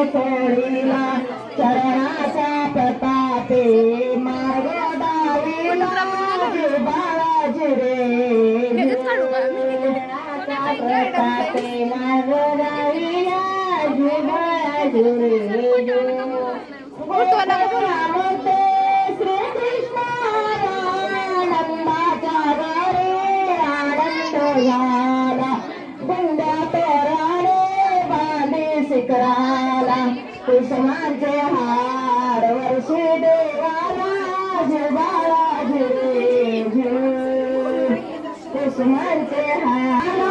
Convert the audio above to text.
सोडीला चरणाचा प्रतापे मार्ग डावीला बाळाजी रे प्रतापे मार्ग डावीला बाळाजी रे श्रीकृष्ण आनंदाच्या घरे आनंद झाला गुंड्या तोराने बांधे शिखराला कुसुमांचे हार वर्षी देवाला बाळाजी रे कुसुमांचे हार